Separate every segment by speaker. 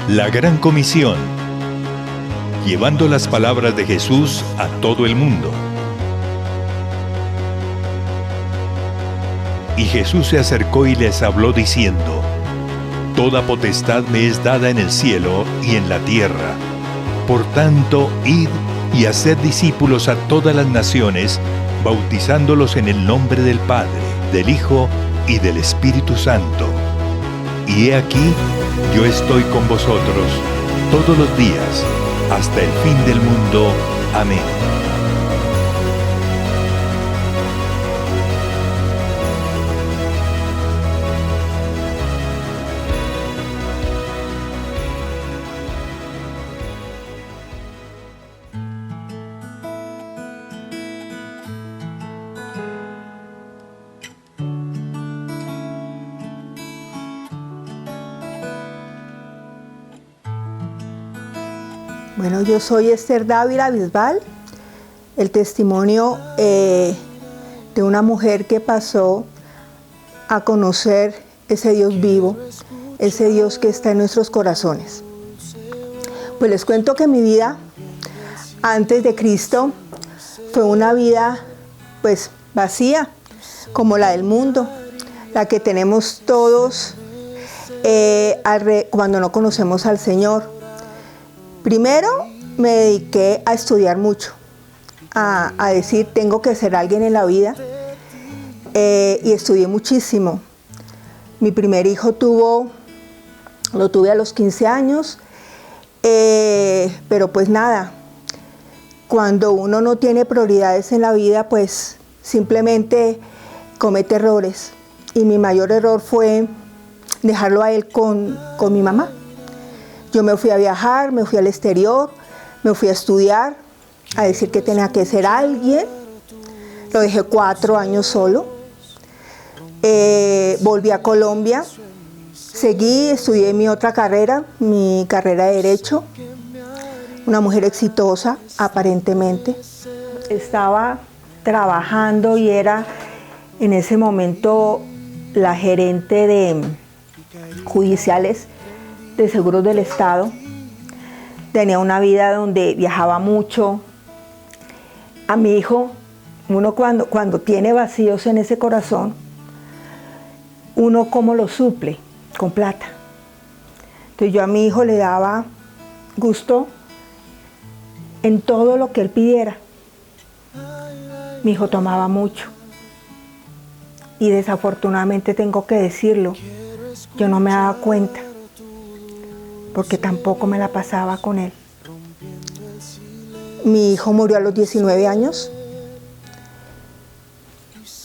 Speaker 1: La Gran Comisión, llevando las palabras de Jesús a todo el mundo. Y Jesús se acercó y les habló diciendo: Toda potestad me es dada en el cielo y en la tierra. Por tanto, id y haced discípulos a todas las naciones, bautizándolos en el nombre del Padre, del Hijo y del Espíritu Santo. Y he aquí, yo estoy con vosotros todos los días, hasta el fin del mundo. Amén.
Speaker 2: Bueno, yo soy Esther Dávila Bisbal, el testimonio de una mujer que pasó a conocer ese Dios vivo, ese Dios que está en nuestros corazones. Pues les cuento que mi vida antes de Cristo fue una vida pues vacía, como la del mundo, la que tenemos todos cuando no conocemos al Señor. Primero me dediqué a estudiar mucho, a decir tengo que ser alguien en la vida, y estudié muchísimo. Mi primer hijo lo tuve a los 15 años, pero pues nada, cuando uno no tiene prioridades en la vida, pues simplemente comete errores. Y mi mayor error fue dejarlo a él con mi mamá. Yo me fui a viajar, me fui al exterior, me fui a estudiar, a decir que tenía que ser alguien. Lo dejé 4 años solo. Volví a Colombia, seguí, estudié mi otra carrera, mi carrera de Derecho. Una mujer exitosa, aparentemente. Estaba trabajando y era en ese momento la gerente de judiciales de seguros del Estado. Tenía una vida donde viajaba mucho. A mi hijo, uno cuando tiene vacíos en ese corazón, uno cómo lo suple, con plata. Entonces yo a mi hijo le daba gusto en todo lo que él pidiera. Mi hijo tomaba mucho. Y desafortunadamente tengo que decirlo, yo no me daba cuenta, porque tampoco me la pasaba con él. Mi hijo murió a los 19 años.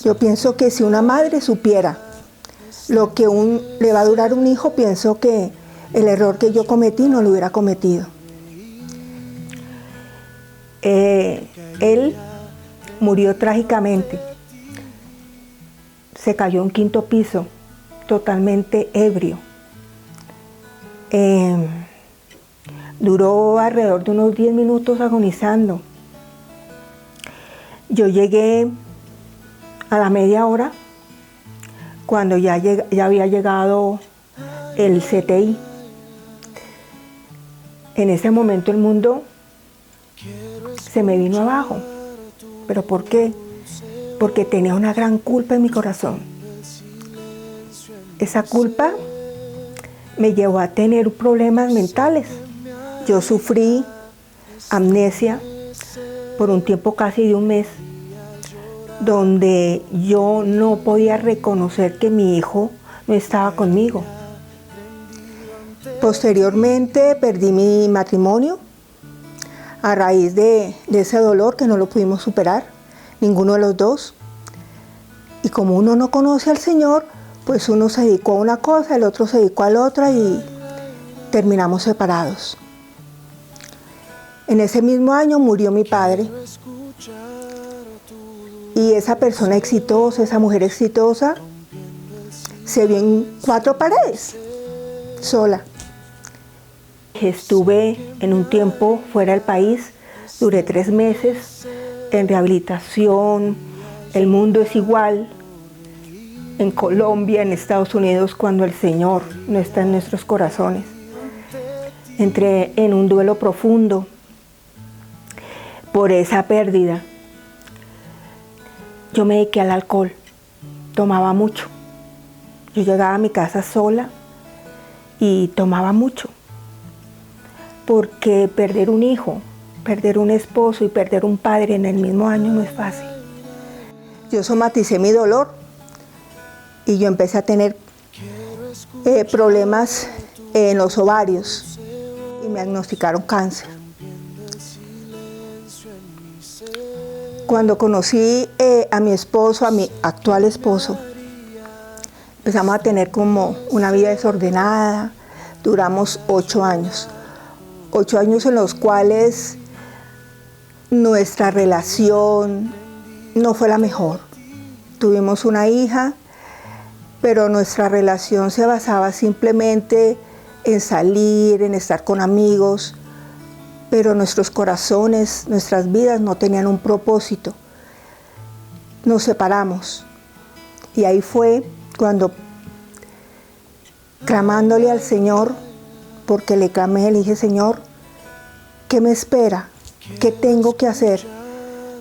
Speaker 2: Yo pienso que si una madre supiera lo que le va a durar un hijo, pienso que el error que yo cometí no lo hubiera cometido. Él murió trágicamente. Se cayó a un 5º piso, totalmente ebrio. Duró alrededor de unos 10 minutos agonizando. Yo llegué a la media hora, cuando ya había llegado el CTI. En ese momento el mundo se me vino abajo. ¿Pero por qué? Porque tenía una gran culpa en mi corazón. Esa culpa me llevó a tener problemas mentales. Yo sufrí amnesia por un tiempo casi de un mes, donde yo no podía reconocer que mi hijo no estaba conmigo. Posteriormente perdí mi matrimonio a raíz de ese dolor que no lo pudimos superar, ninguno de los dos. Y como uno no conoce al Señor, pues uno se dedicó a una cosa, el otro se dedicó a la otra y terminamos separados. En ese mismo año murió mi padre. Y esa persona exitosa, esa mujer exitosa, se vio en 4 paredes, sola. Estuve en un tiempo fuera del país, duré 3 meses en rehabilitación. El mundo es igual en Colombia, en Estados Unidos, cuando el Señor no está en nuestros corazones. Entré en un duelo profundo por esa pérdida. Yo me dediqué al alcohol, tomaba mucho. Yo llegaba a mi casa sola y tomaba mucho, porque perder un hijo, perder un esposo y perder un padre en el mismo año no es fácil. Yo somaticé mi dolor y yo empecé a tener problemas en los ovarios y me diagnosticaron cáncer. Cuando conocí a mi esposo, a mi actual esposo, empezamos a tener como una vida desordenada. Duramos 8 años. 8 años en los cuales nuestra relación no fue la mejor. Tuvimos una hija, pero nuestra relación se basaba simplemente en salir, en estar con amigos, pero nuestros corazones, nuestras vidas no tenían un propósito. Nos separamos y ahí fue cuando, clamándole al Señor, porque le clamé, le dije: Señor, ¿qué me espera? ¿Qué tengo que hacer?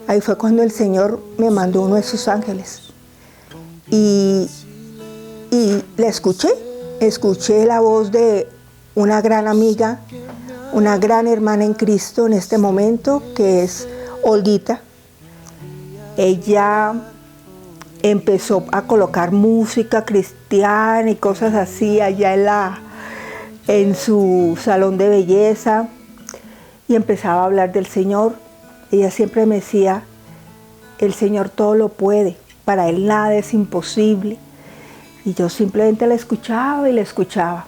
Speaker 2: Ahí fue cuando el Señor me mandó uno de sus ángeles y le escuché la voz de una gran amiga, una gran hermana en Cristo en este momento, que es Olguita. Ella empezó a colocar música cristiana y cosas así allá en su salón de belleza y empezaba a hablar del Señor. Ella siempre me decía: el Señor todo lo puede, para Él nada es imposible. Y yo simplemente la escuchaba y la escuchaba.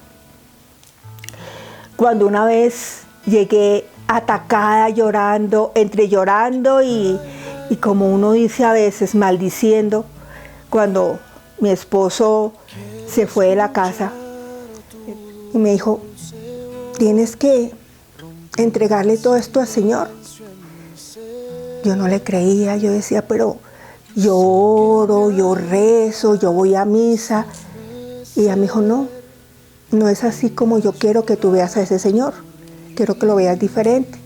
Speaker 2: Cuando una vez llegué atacada, llorando, entre llorando y como uno dice a veces, maldiciendo, cuando mi esposo se fue de la casa y me dijo: tienes que entregarle todo esto al Señor. Yo no le creía, yo decía: pero yo oro, yo rezo, yo voy a misa. Y ella me dijo: no es así como yo quiero que tú veas a ese Señor, quiero que lo veas diferente.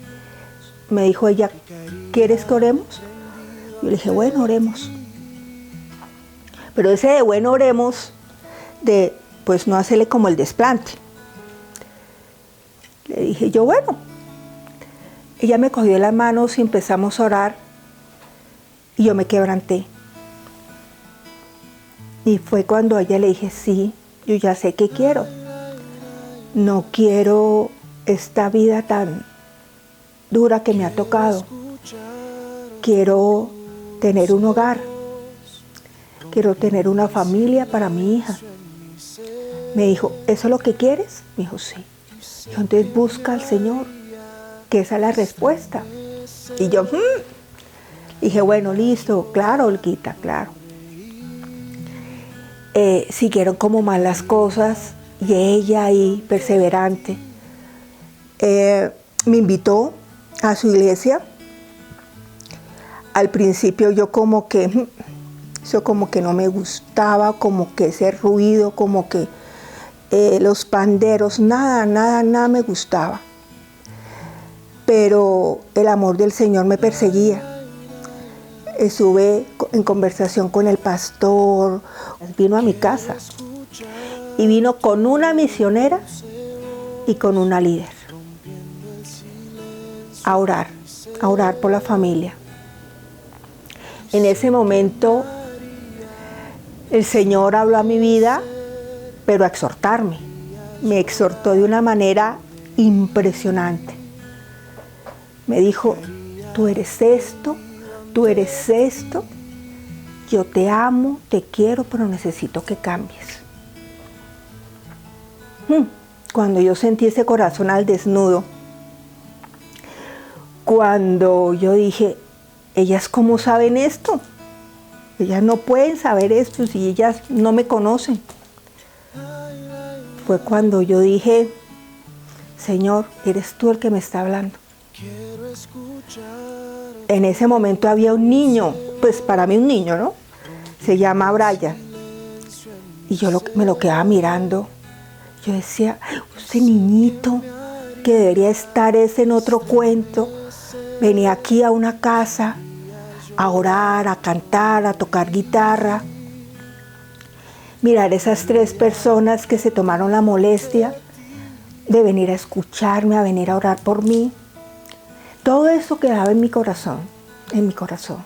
Speaker 2: Me dijo ella: ¿quieres que oremos? Yo le dije: bueno, oremos. Pero ese de bueno, oremos, de pues no hacerle como el desplante. Le dije yo: bueno. Ella me cogió de las manos y empezamos a orar y yo me quebranté. Y fue cuando a ella le dije: sí, yo ya sé qué quiero. No quiero esta vida tan dura que me ha tocado. Quiero tener un hogar. Quiero tener una familia para mi hija. Me dijo: ¿eso es lo que quieres? Me dijo: sí. Dijo: entonces busca al Señor, que esa es la respuesta. Y yo dije: bueno, listo, claro, Olguita, claro. Siguieron como mal las cosas y ella ahí, perseverante, me invitó a su iglesia. Al principio yo como que, eso como que no me gustaba, como que ese ruido, como que los panderos, nada me gustaba. Pero el amor del Señor me perseguía. Estuve en conversación con el pastor, vino a mi casa y vino con una misionera y con una líder a orar por la familia. En ese momento el Señor habló a mi vida, pero a exhortarme. Me exhortó de una manera impresionante. Me dijo: tú eres esto, yo te amo, te quiero, pero necesito que cambies. Cuando yo sentí ese corazón al desnudo, cuando yo dije: ellas ¿cómo saben esto? Ellas no pueden saber esto si ellas no me conocen. Fue cuando yo dije: Señor, eres tú el que me está hablando. En ese momento había un niño, pues para mí un niño, ¿no? Se llama Brian. Y yo me lo quedaba mirando. Yo decía: ese niñito, que debería estar es en otro cuento. Venía aquí a una casa a orar, a cantar, a tocar guitarra. Mirar esas 3 personas que se tomaron la molestia de venir a escucharme, a venir a orar por mí. Todo eso quedaba en mi corazón, en mi corazón.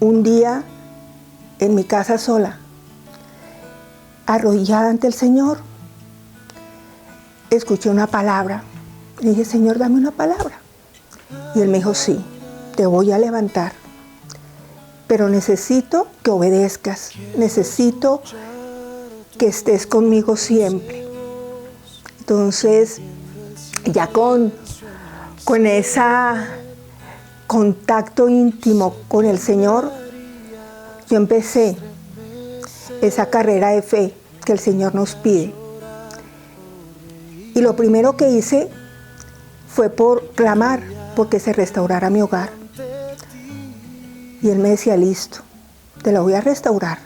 Speaker 2: Un día, en mi casa sola, arrodillada ante el Señor, escuché una palabra. Le dije, Señor, dame una palabra. Y Él me dijo, sí, te voy a levantar, pero necesito que obedezcas, necesito que estés conmigo siempre. Entonces, ya con ese contacto íntimo con el Señor, yo empecé esa carrera de fe que el Señor nos pide. Y lo primero que hice fue por clamar porque se restaurara mi hogar. Y Él me decía, listo, te lo voy a restaurar,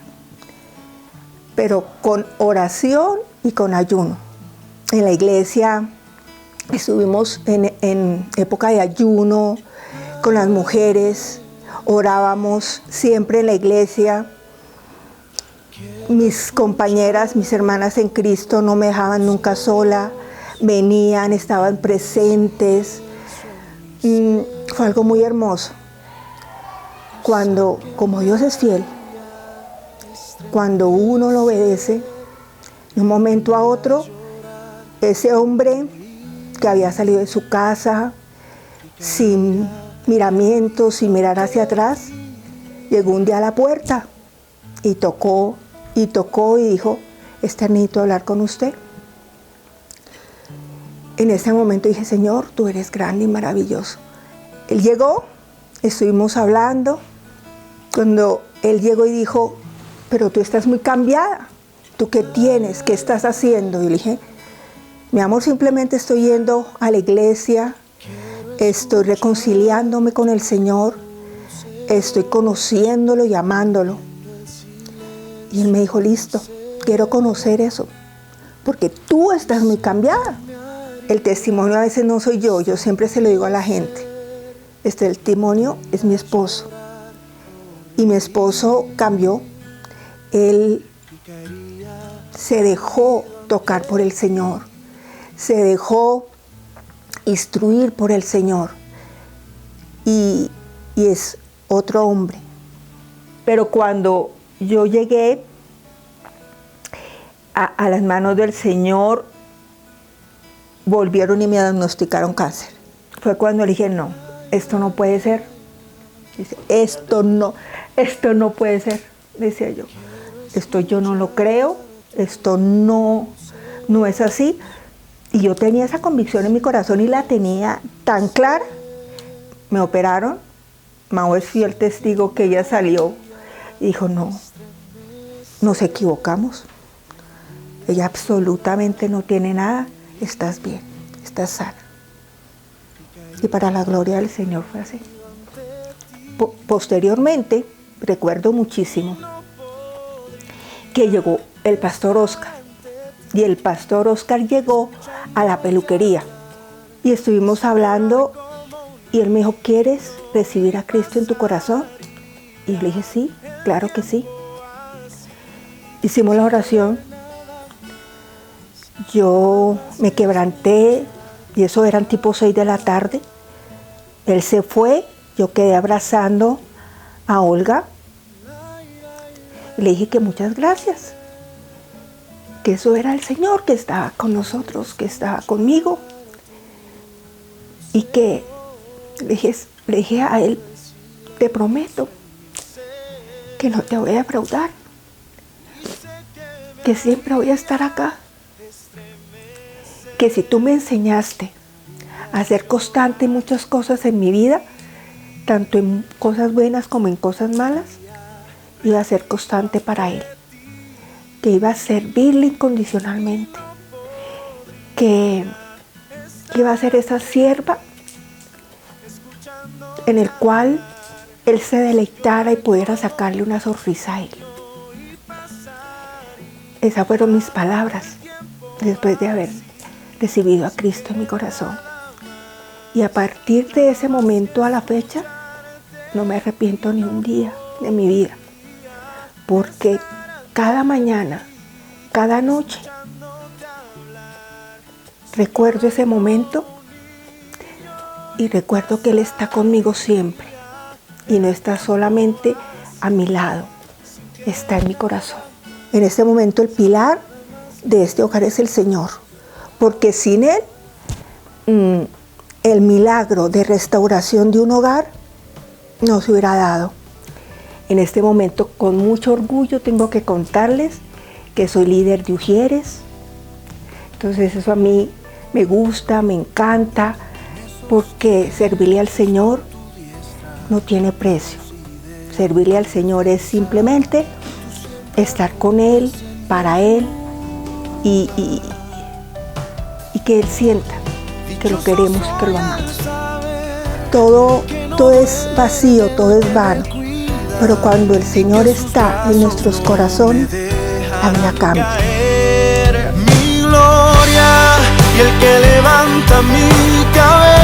Speaker 2: pero con oración y con ayuno. En la iglesia estuvimos en época de ayuno con las mujeres, orábamos siempre en la iglesia. Mis compañeras, mis hermanas en Cristo no me dejaban nunca sola, venían, estaban presentes. Fue algo muy hermoso. Cuando, como Dios es fiel, cuando uno lo obedece, de un momento a otro, ese hombre que había salido de su casa sin miramientos, sin mirar hacia atrás, llegó un día a la puerta y tocó y dijo, necesito hablar con usted. En ese momento dije, Señor, tú eres grande y maravilloso. Él llegó, estuvimos hablando. Cuando él llegó y dijo, pero tú estás muy cambiada. ¿Tú qué tienes? ¿Qué estás haciendo? Y le dije, mi amor, simplemente estoy yendo a la iglesia, estoy reconciliándome con el Señor, estoy conociéndolo y amándolo. Y él me dijo, listo, quiero conocer eso, porque tú estás muy cambiada. El testimonio a veces no soy yo siempre se lo digo a la gente. Este testimonio es mi esposo. Y mi esposo cambió. Él se dejó tocar por el Señor. Se dejó instruir por el Señor. Y es otro hombre. Pero cuando yo llegué a las manos del Señor, volvieron y me diagnosticaron cáncer. Fue cuando le dije, no, esto no puede ser. Dice, esto no puede ser, decía yo. Esto yo no lo creo, esto no es así. Y yo tenía esa convicción en mi corazón y la tenía tan clara. Me operaron, Mao es fiel testigo que ella salió y dijo, no, nos equivocamos. Ella absolutamente no tiene nada, estás bien, estás sana. Y para la gloria del Señor fue así. Posteriormente, recuerdo muchísimo que llegó el pastor Oscar. Y el pastor Oscar llegó a la peluquería. Y estuvimos hablando y él me dijo, ¿quieres recibir a Cristo en tu corazón? Y yo le dije, sí, claro que sí. Hicimos la oración. Yo me quebranté y eso eran tipo 6 de la tarde. Él se fue, yo quedé abrazando a Olga. Y le dije que muchas gracias, que eso era el Señor que estaba con nosotros, que estaba conmigo. Y que le dije a él, te prometo que no te voy a defraudar, que siempre voy a estar acá, que si tú me enseñaste a ser constante en muchas cosas en mi vida, tanto en cosas buenas como en cosas malas, iba a ser constante para Él, que iba a servirle incondicionalmente, que iba a ser esa sierva en el cual Él se deleitara y pudiera sacarle una sonrisa a Él. Esas fueron mis palabras después de haber recibido a Cristo en mi corazón. Y a partir de ese momento a la fecha, no me arrepiento ni un día de mi vida, porque cada mañana, cada noche, recuerdo ese momento y recuerdo que Él está conmigo siempre y no está solamente a mi lado, está en mi corazón. En este momento el pilar de este hogar es el Señor, porque sin Él, el milagro de restauración de un hogar no se hubiera dado. En este momento, con mucho orgullo, tengo que contarles que soy líder de Ujieres. Entonces eso a mí me gusta, me encanta, porque servirle al Señor no tiene precio. Servirle al Señor es simplemente estar con Él, para Él, y que Él sienta que lo queremos y que lo amamos. Todo es vacío, todo es vano, pero cuando el Señor está en nuestros corazones, la vida cambia.
Speaker 3: Mi gloria y el que levanta mi cabeza.